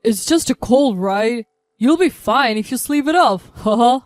It's just a cold, right? You'll be fine if you sleep it off, haha.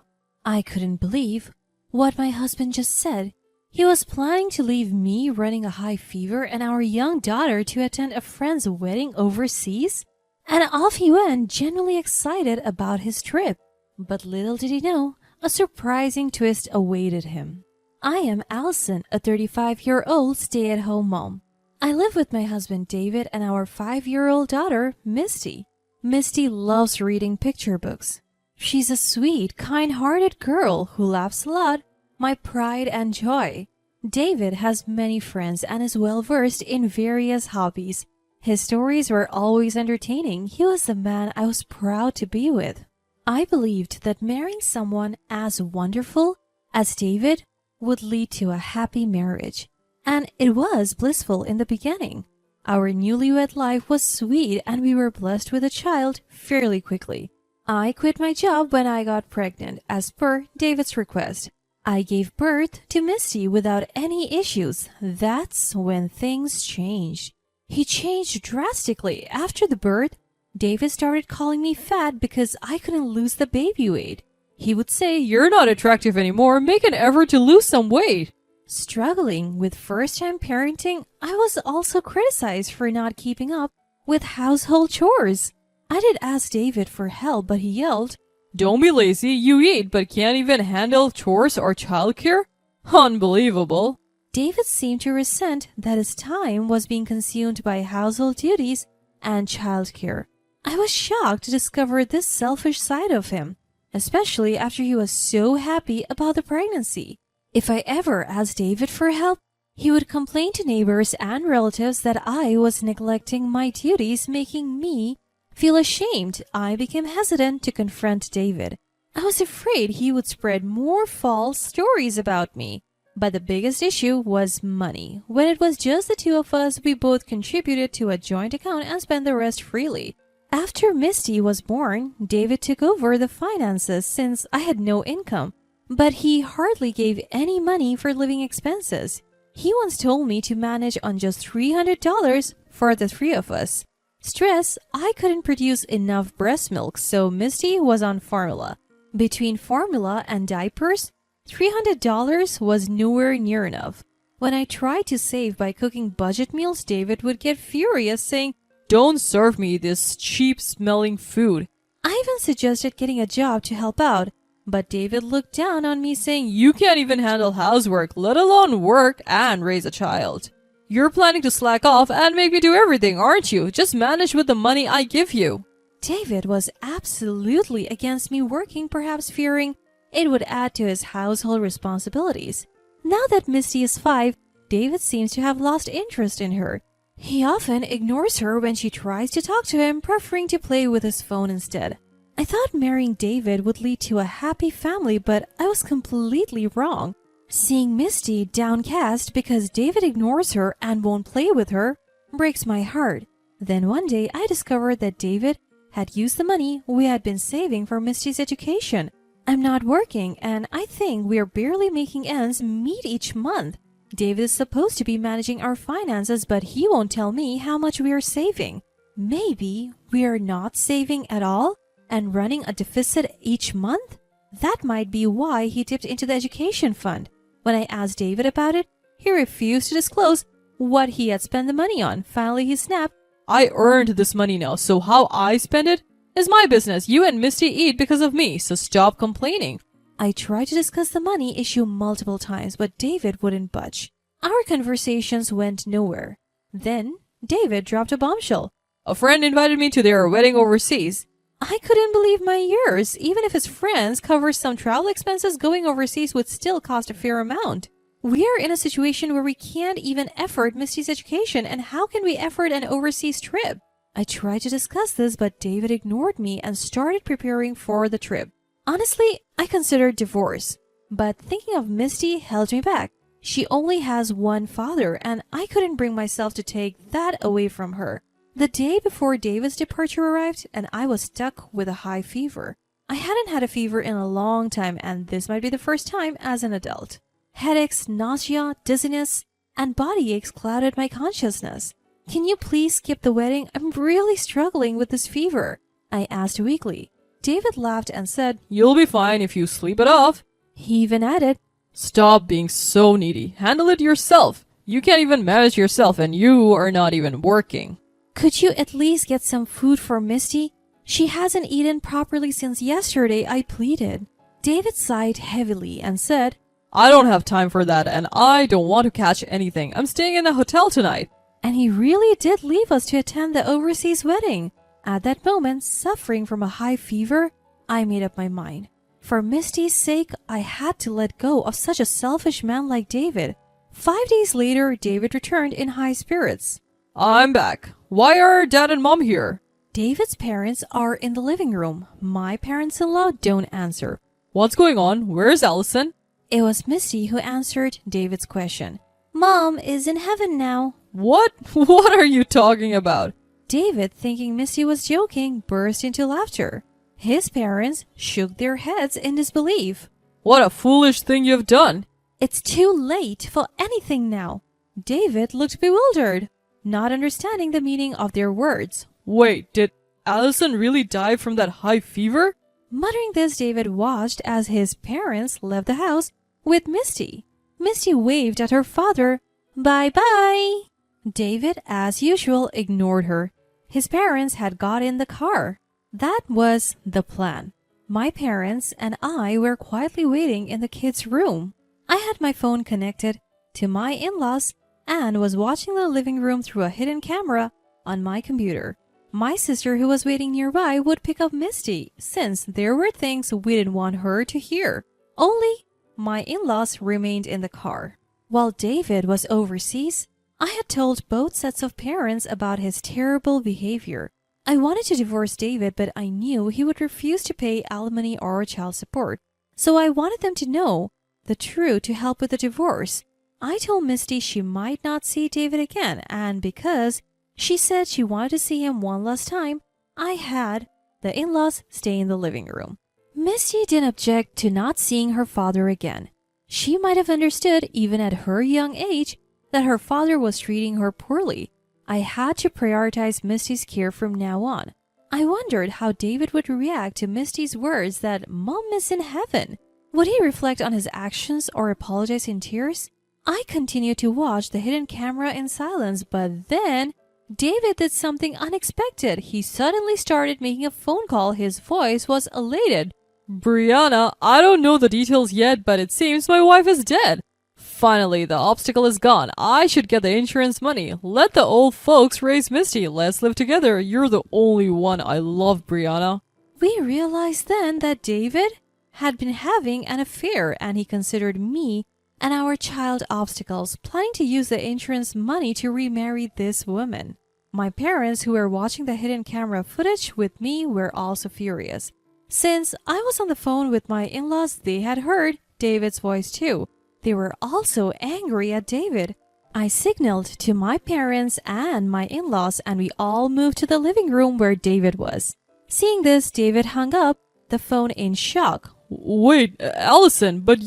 I couldn't believe what my husband just said. He was planning to leave me running a high fever and our young daughter to attend a friend's wedding overseas? And off he went, genuinely excited about his trip. But little did he know, a surprising twist awaited him. I am Allison, a 35-year-old stay-at-home mom. I live with my husband David and our 5-year-old daughter, Misty. Misty loves reading picture books. She's a sweet, kind-hearted girl who laughs a lot, my pride and joy. David has many friends and is well-versed in various hobbies. His stories were always entertaining. He was the man I was proud to be with. I believed that marrying someone as wonderful as David would lead to a happy marriage. And it was blissful in the beginning. Our newlywed life was sweet and we were blessed with a child fairly quickly. I quit my job when I got pregnant as per David's request. I gave birth to Misty without any issues. That's when things changed. He changed drastically. After the birth, David started calling me fat because I couldn't lose the baby weight. He would say, "You're not attractive anymore, make an effort to lose some weight." Struggling with first-time parenting, I was also criticized for not keeping up with household chores. I did ask David for help, but he yelled, "Don't be lazy, you eat but can't even handle chores or childcare? Unbelievable." David seemed to resent that his time was being consumed by household duties and childcare. I was shocked to discover this selfish side of him, especially after he was so happy about the pregnancy. If I ever asked David for help, he would complain to neighbors and relatives that I was neglecting my duties, making me feel ashamed. I became hesitant to confront David. I was afraid he would spread more false stories about me. But the biggest issue was money. When it was just the two of us, we both contributed to a joint account and spent the rest freely. After Misty was born, David took over the finances since I had no income. But he hardly gave any money for living expenses. He once told me to manage on just $300 for the three of us. Stress, I couldn't produce enough breast milk, so Misty was on formula. Between formula and diapers, $300 was nowhere near enough. When I tried to save by cooking budget meals, David would get furious, saying, "Don't serve me this cheap-smelling food." I even suggested getting a job to help out, but David looked down on me, saying, "You can't even handle housework, let alone work and raise a child. You're planning to slack off and make me do everything, aren't you? Just manage with the money I give you." David was absolutely against me working, perhaps fearing it would add to his household responsibilities. Now that Misty is 5, David seems to have lost interest in her. He often ignores her when she tries to talk to him, preferring to play with his phone instead. I thought marrying David would lead to a happy family, but I was completely wrong. Seeing Misty downcast because David ignores her and won't play with her breaks my heart. Then one day I discovered that David had used the money we had been saving for Misty's education. I'm not working and I think we are barely making ends meet each month. David is supposed to be managing our finances, but he won't tell me how much we are saving. Maybe we are not saving at all and running a deficit each month? That might be why he dipped into the education fund. When I asked David about it, he refused to disclose what he had spent the money on. Finally, he snapped, "I earned this money now, so how I spend it is my business. You and Misty eat because of me, so stop complaining." I tried to discuss the money issue multiple times, but David wouldn't budge. Our conversations went nowhere. Then, David dropped a bombshell. "A friend invited me to their wedding overseas." I couldn't believe my ears. Even if his friends cover some travel expenses, going overseas would still cost a fair amount. We are in a situation where we can't even afford Misty's education, and how can we afford an overseas trip? I tried to discuss this, but David ignored me and started preparing for the trip. Honestly, I considered divorce, but thinking of Misty held me back. She only has one father, and I couldn't bring myself to take that away from her. The day before David's departure arrived, and I was stuck with a high fever. I hadn't had a fever in a long time, and this might be the first time as an adult. Headaches, nausea, dizziness, and body aches clouded my consciousness. "Can you please skip the wedding? I'm really struggling with this fever." I asked weakly. David laughed and said, You'll be fine if you sleep it off. He even added, Stop being so needy. Handle it yourself. You can't even manage yourself and you are not even working. Could you at least get some food for Misty? She hasn't eaten properly since yesterday, I pleaded. David sighed heavily and said, I don't have time for that and I don't want to catch anything. I'm staying in a hotel tonight. And he really did leave us to attend the overseas wedding. At that moment, suffering from a high fever, I made up my mind. For Misty's sake, I had to let go of such a selfish man like David. 5 days later, David returned in high spirits. I'm back. Why are Dad and Mom here? David's parents are in the living room. My parents-in-law don't answer. What's going on? Where's Allison? It was Misty who answered David's question. Mom is in heaven now. What? What are you talking about? David, thinking Misty was joking, burst into laughter. His parents shook their heads in disbelief. What a foolish thing you've done. It's too late for anything now. David looked bewildered, not understanding the meaning of their words. Wait, did Allison really die from that high fever? Muttering this, David watched as his parents left the house with Misty. Misty waved at her father. Bye-bye. David, as usual, ignored her. His parents had got in the car. That was the plan. My parents and I were quietly waiting in the kids' room. I had my phone connected to my in-laws and was watching the living room through a hidden camera on my computer. My sister, who was waiting nearby, would pick up Misty, since there were things we didn't want her to hear. Only my in-laws remained in the car. While David was overseas, I had told both sets of parents about his terrible behavior. I wanted to divorce David, but I knew he would refuse to pay alimony or child support. So I wanted them to know the truth to help with the divorce. I told Misty she might not see David again, and because she said she wanted to see him one last time, I had the in-laws stay in the living room. Misty didn't object to not seeing her father again. She might have understood, even at her young age, that her father was treating her poorly. I had to prioritize Misty's care from now on. I wondered how David would react to Misty's words that Mom is in heaven. Would he reflect on his actions or apologize in tears? I continued to watch the hidden camera in silence, but then David did something unexpected. He suddenly started making a phone call. His voice was elated. Brianna, I don't know the details yet, but it seems my wife is dead. Finally, the obstacle is gone. I should get the insurance money. Let the old folks raise Misty. Let's live together. You're the only one I love, Brianna. We realized then that David had been having an affair, and he considered me and our child obstacles, planning to use the insurance money to remarry this woman. My parents, who were watching the hidden camera footage with me, were also furious. Since I was on the phone with my in-laws, they had heard David's voice too. They were also angry at David. I signaled to my parents and my in-laws, and we all moved to the living room where David was. Seeing this, David hung up the phone in shock. Wait, Allison, but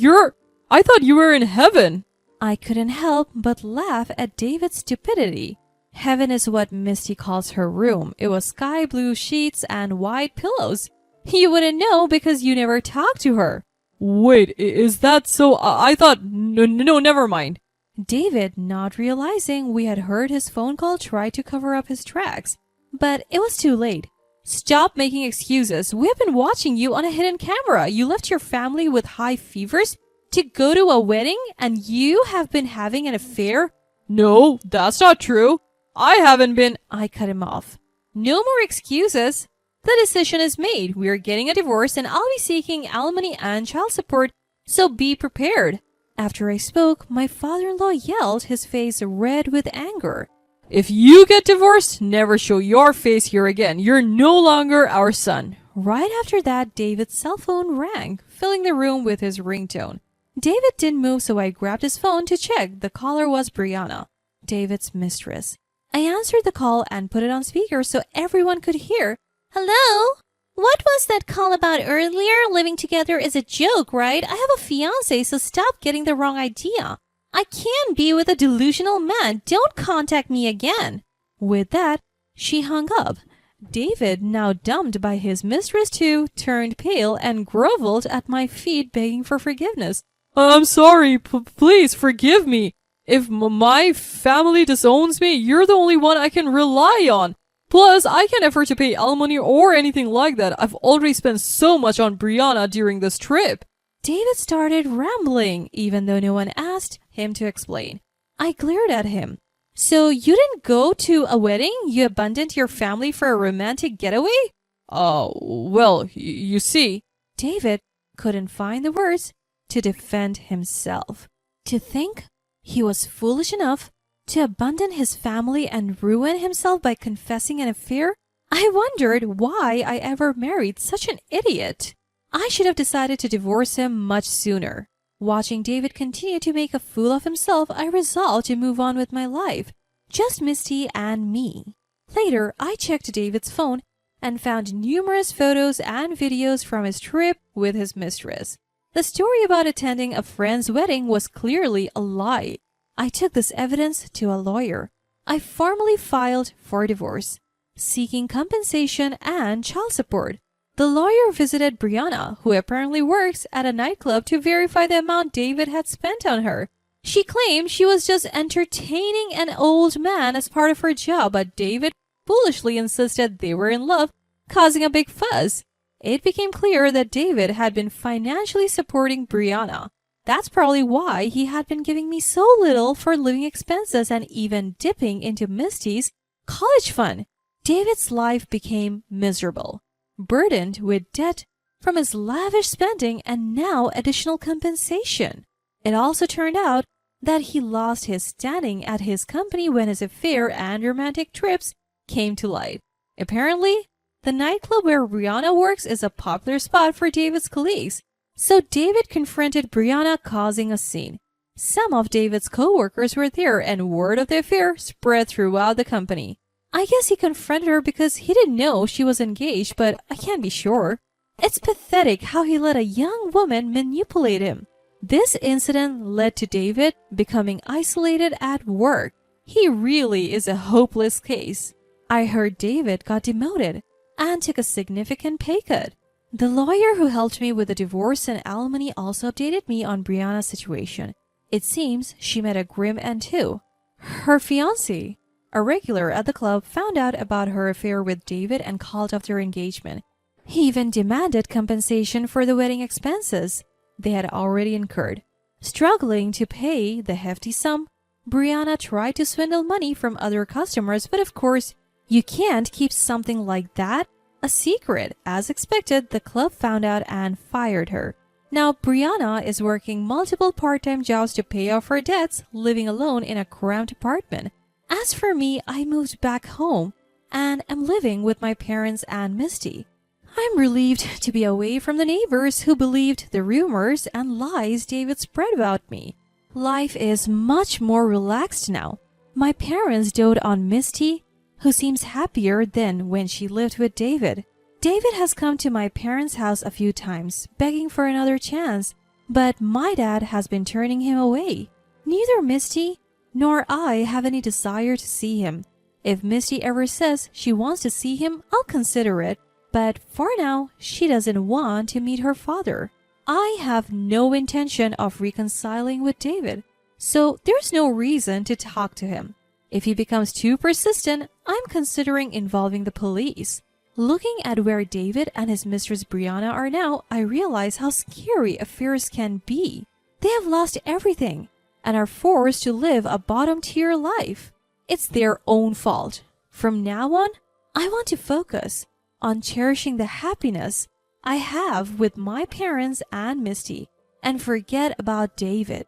I thought you were in heaven. I couldn't help but laugh at David's stupidity. Heaven is what Misty calls her room. It was sky blue sheets and white pillows. You wouldn't know because you never talked to her. Wait, is that so? I thought... No, never mind. David, not realizing we had heard his phone call, tried to cover up his tracks. But it was too late. Stop making excuses. We have been watching you on a hidden camera. You left your family with high fevers to go to a wedding, and you have been having an affair? No, that's not true. I haven't been... I cut him off. No more excuses. The decision is made. We are getting a divorce, and I'll be seeking alimony and child support, so be prepared. After I spoke, my father-in-law yelled, his face red with anger. If you get divorced, never show your face here again. You're no longer our son. Right after that, David's cell phone rang, filling the room with his ringtone. David didn't move, so I grabbed his phone to check. The caller was Brianna, David's mistress. I answered the call and put it on speaker so everyone could hear. Hello? What was that call about earlier? Living together is a joke, right? I have a fiancé, so stop getting the wrong idea. I can't be with a delusional man. Don't contact me again. With that, she hung up. David, now dumped by his mistress too, turned pale and groveled at my feet begging for forgiveness. I'm sorry, please forgive me. If my family disowns me, you're the only one I can rely on. Plus, I can't afford to pay alimony or anything like that. I've already spent so much on Brianna during this trip. David started rambling, even though no one asked him to explain. I glared at him. So you didn't go to a wedding? You abandoned your family for a romantic getaway? Well, you see. David couldn't find the words to defend himself. To think he was foolish enough to abandon his family and ruin himself by confessing an affair? I wondered why I ever married such an idiot. I should have decided to divorce him much sooner. Watching David continue to make a fool of himself, I resolved to move on with my life. Just Misty and me. Later, I checked David's phone and found numerous photos and videos from his trip with his mistress. The story about attending a friend's wedding was clearly a lie. I took this evidence to a lawyer. I formally filed for divorce, seeking compensation and child support. The lawyer visited Brianna, who apparently works at a nightclub, to verify the amount David had spent on her. She claimed she was just entertaining an old man as part of her job, but David foolishly insisted they were in love, causing a big fuss. It became clear that David had been financially supporting Brianna. That's probably why he had been giving me so little for living expenses and even dipping into Misty's college fund. David's life became miserable, burdened with debt from his lavish spending and now additional compensation. It also turned out that he lost his standing at his company when his affair and romantic trips came to light. Apparently, the nightclub where Brianna works is a popular spot for David's colleagues, so David confronted Brianna, causing a scene. Some of David's co-workers were there and word of the affair spread throughout the company. I guess he confronted her because he didn't know she was engaged, but I can't be sure. It's pathetic how he let a young woman manipulate him. This incident led to David becoming isolated at work. He really is a hopeless case. I heard David got demoted and took a significant pay cut. The lawyer who helped me with the divorce and alimony also updated me on Brianna's situation. It seems she met a grim end too. Her fiancé, a regular at the club, found out about her affair with David and called off their engagement. He even demanded compensation for the wedding expenses they had already incurred. Struggling to pay the hefty sum, Brianna tried to swindle money from other customers, but of course, you can't keep something like that a secret. As expected, the club found out and fired her. Now, Brianna is working multiple part-time jobs to pay off her debts, living alone in a cramped apartment. As for me, I moved back home and am living with my parents and Misty. I'm relieved to be away from the neighbors who believed the rumors and lies David spread about me. Life is much more relaxed now. My parents dote on Misty, who seems happier than when she lived with David. David has come to my parents' house a few times, begging for another chance, but my dad has been turning him away. Neither Misty nor I have any desire to see him. If Misty ever says she wants to see him, I'll consider it, but for now, she doesn't want to meet her father. I have no intention of reconciling with David, so there's no reason to talk to him. If he becomes too persistent, I'm considering involving the police. Looking at where David and his mistress Brianna are now, I realize how scary affairs can be. They have lost everything and are forced to live a bottom-tier life. It's their own fault. From now on, I want to focus on cherishing the happiness I have with my parents and Misty and forget about David.